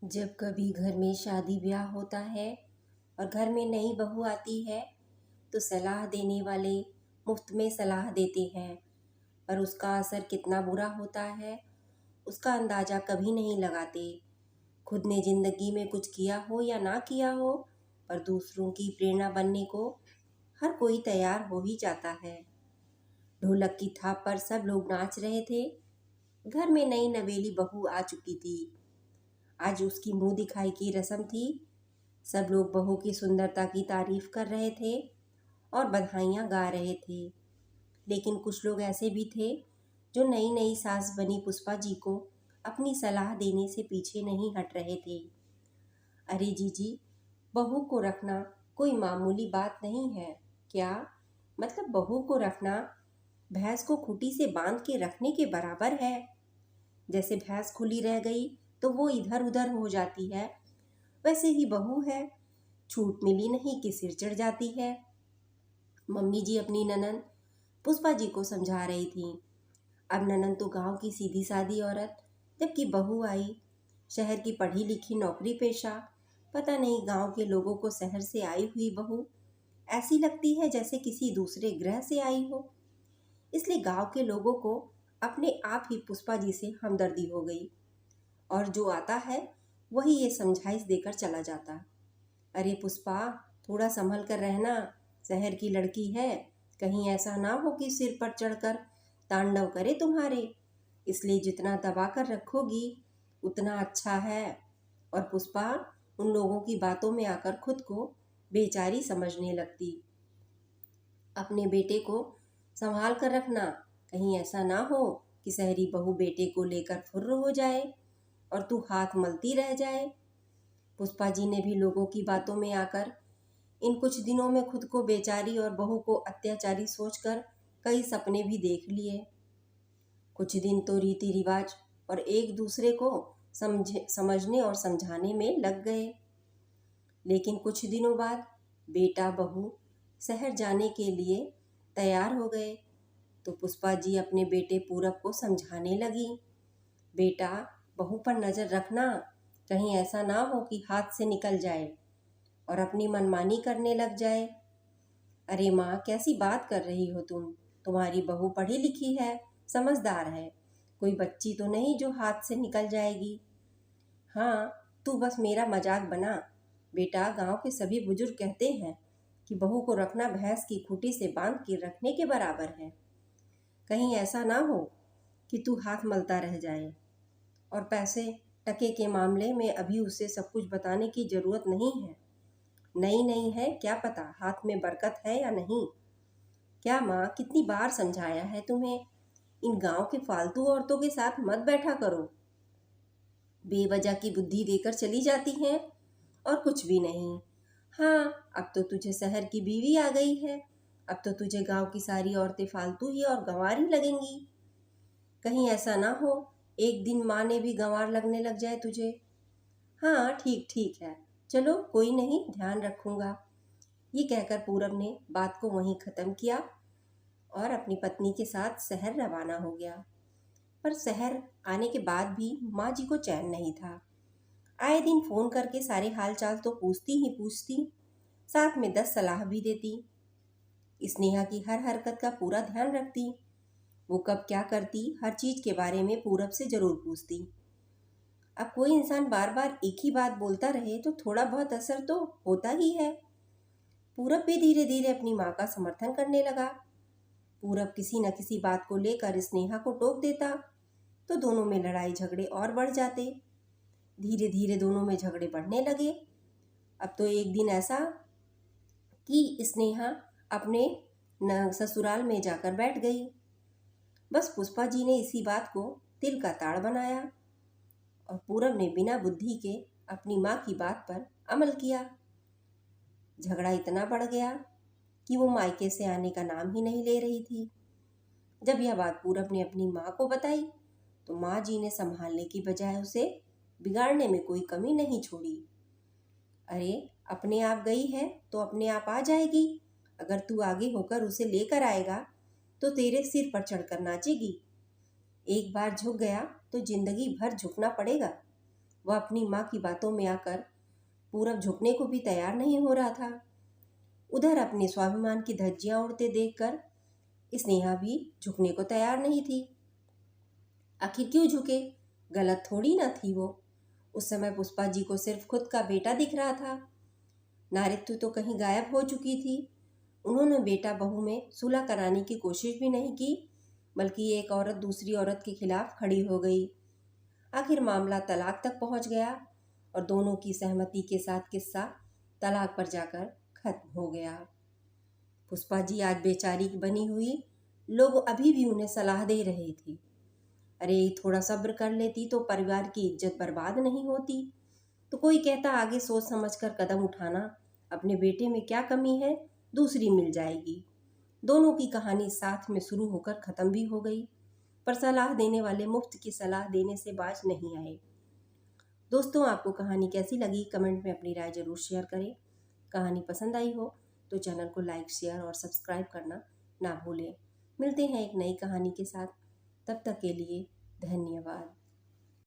जब कभी घर में शादी ब्याह होता है और घर में नई बहू आती है तो सलाह देने वाले मुफ्त में सलाह देते हैं, पर उसका असर कितना बुरा होता है उसका अंदाज़ा कभी नहीं लगाते। खुद ने ज़िंदगी में कुछ किया हो या ना किया हो, पर दूसरों की प्रेरणा बनने को हर कोई तैयार हो ही जाता है। ढोलक की थाप पर सब लोग नाच रहे थे। घर में नई नवेली बहू आ चुकी थी। आज उसकी मुंह दिखाई की रस्म थी। सब लोग बहू की सुंदरता की तारीफ कर रहे थे और बधाइयाँ गा रहे थे। लेकिन कुछ लोग ऐसे भी थे जो नई नई सास बनी पुष्पा जी को अपनी सलाह देने से पीछे नहीं हट रहे थे। अरे जीजी, बहू को रखना कोई मामूली बात नहीं है क्या? मतलब बहू को रखना भैंस को खूंटी से बांध के रखने के बराबर है। जैसे भैंस खुली रह गई तो वो इधर उधर हो जाती है, वैसे ही बहू है, छूट मिली नहीं कि सिर चढ़ जाती है। मम्मी जी अपनी ननद पुष्पा जी को समझा रही थी। अब ननद तो गांव की सीधी सादी औरत, जबकि बहू आई शहर की पढ़ी लिखी नौकरी पेशा। पता नहीं गांव के लोगों को शहर से आई हुई बहू ऐसी लगती है जैसे किसी दूसरे ग्रह से आई हो। इसलिए गांव के लोगों को अपने आप ही पुष्पा जी से हमदर्दी हो गई और जो आता है वही ये समझाइश देकर चला जाता। अरे पुष्पा, थोड़ा संभल कर रहना, शहर की लड़की है, कहीं ऐसा ना हो कि सिर पर चढ़कर तांडव करे तुम्हारे। इसलिए जितना दबा कर रखोगी उतना अच्छा है। और पुष्पा उन लोगों की बातों में आकर खुद को बेचारी समझने लगती। अपने बेटे को संभाल कर रखना, कहीं ऐसा ना हो कि शहरी बहू बेटे को लेकर फुर्र हो जाए और तू हाथ मलती रह जाए। पुष्पा जी ने भी लोगों की बातों में आकर इन कुछ दिनों में खुद को बेचारी और बहू को अत्याचारी सोचकर कई सपने भी देख लिए। कुछ दिन तो रीति रिवाज और एक दूसरे को समझने और समझाने में लग गए। लेकिन कुछ दिनों बाद बेटा बहू शहर जाने के लिए तैयार हो गए तो पुष्पा जी अपने बेटे पूरब को समझाने लगी। बेटा, बहू पर नज़र रखना, कहीं ऐसा ना हो कि हाथ से निकल जाए और अपनी मनमानी करने लग जाए। अरे माँ, कैसी बात कर रही हो तुम? तुम्हारी बहू पढ़ी लिखी है, समझदार है, कोई बच्ची तो नहीं जो हाथ से निकल जाएगी। हाँ, तू बस मेरा मजाक बना। बेटा, गांव के सभी बुजुर्ग कहते हैं कि बहू को रखना भैंस की खूंटी से बांध के रखने के बराबर है। कहीं ऐसा ना हो कि तू हाथ मलता रह जाए। और पैसे टके के मामले में अभी उसे सब कुछ बताने की ज़रूरत नहीं है। नई नहीं है, क्या पता हाथ में बरकत है या नहीं। क्या माँ, कितनी बार समझाया है तुम्हें, इन गांव के फालतू औरतों के साथ मत बैठा करो। बेवजह की बुद्धि देकर चली जाती हैं और कुछ भी नहीं। हाँ, अब तो तुझे शहर की बीवी आ गई है, अब तो तुझे गांव की सारी औरतें फालतू ही और गंवार ही लगेंगी। कहीं ऐसा ना हो एक दिन माँ ने भी गंवार लगने लग जाए तुझे। हाँ, ठीक ठीक है, चलो कोई नहीं, ध्यान रखूँगा। ये कहकर पूरब ने बात को वहीं ख़त्म किया और अपनी पत्नी के साथ शहर रवाना हो गया। पर शहर आने के बाद भी माँ जी को चैन नहीं था। आए दिन फ़ोन करके सारे हाल चाल तो पूछती ही पूछती, साथ में 10 सलाह भी देती। स्नेहा की हर हरकत का पूरा ध्यान रखती। वो कब क्या करती हर चीज़ के बारे में पूरब से ज़रूर पूछती। अब कोई इंसान बार बार एक ही बात बोलता रहे तो थोड़ा बहुत असर तो होता ही है। पूरब भी धीरे धीरे अपनी माँ का समर्थन करने लगा। पूरब किसी न किसी बात को लेकर स्नेहा को टोक देता तो दोनों में लड़ाई झगड़े और बढ़ जाते। धीरे धीरे दोनों में झगड़े बढ़ने लगे। अब तो एक दिन ऐसा कि स्नेहा अपने ससुराल में जाकर बैठ गई। बस पुष्पा जी ने इसी बात को तिल का ताड़ बनाया और पूरब ने बिना बुद्धि के अपनी माँ की बात पर अमल किया। झगड़ा इतना बढ़ गया कि वो मायके से आने का नाम ही नहीं ले रही थी। जब यह बात पूरब ने अपनी माँ को बताई तो माँ जी ने संभालने की बजाय उसे बिगाड़ने में कोई कमी नहीं छोड़ी। अरे, अपने आप गई है तो अपने आप आ जाएगी। अगर तू आगे होकर उसे लेकर आएगा तो तेरे सिर पर चढ़कर नाचेगी। एक बार झुक गया तो जिंदगी भर झुकना पड़ेगा। वह अपनी माँ की बातों में आकर पूरब झुकने को भी तैयार नहीं हो रहा था। उधर अपने स्वाभिमान की धज्जियां उड़ते देखकर स्नेहा भी झुकने को तैयार नहीं थी। आखिर क्यों झुके? गलत थोड़ी ना थी वो। उस समय पुष्पा जी को सिर्फ खुद का बेटा दिख रहा था। नारित्व तो कहीं गायब हो चुकी थी। उन्होंने बेटा बहू में सुलह कराने की कोशिश भी नहीं की, बल्कि एक औरत दूसरी औरत के खिलाफ खड़ी हो गई। आखिर मामला तलाक तक पहुंच गया और दोनों की सहमति के साथ किस्सा तलाक पर जाकर खत्म हो गया। पुष्पा जी आज बेचारी बनी हुई, लोग अभी भी उन्हें सलाह दे रहे थे, अरे थोड़ा सब्र कर लेती तो परिवार की इज्जत बर्बाद नहीं होती। तो कोई कहता आगे सोच समझकर कदम उठाना, अपने बेटे में क्या कमी है, दूसरी मिल जाएगी। दोनों की कहानी साथ में शुरू होकर ख़त्म भी हो गई, पर सलाह देने वाले मुफ्त की सलाह देने से बाज नहीं आए। दोस्तों, आपको कहानी कैसी लगी कमेंट में अपनी राय ज़रूर शेयर करें। कहानी पसंद आई हो तो चैनल को लाइक, शेयर और सब्सक्राइब करना ना भूलें। मिलते हैं एक नई कहानी के साथ, तब तक के लिए धन्यवाद।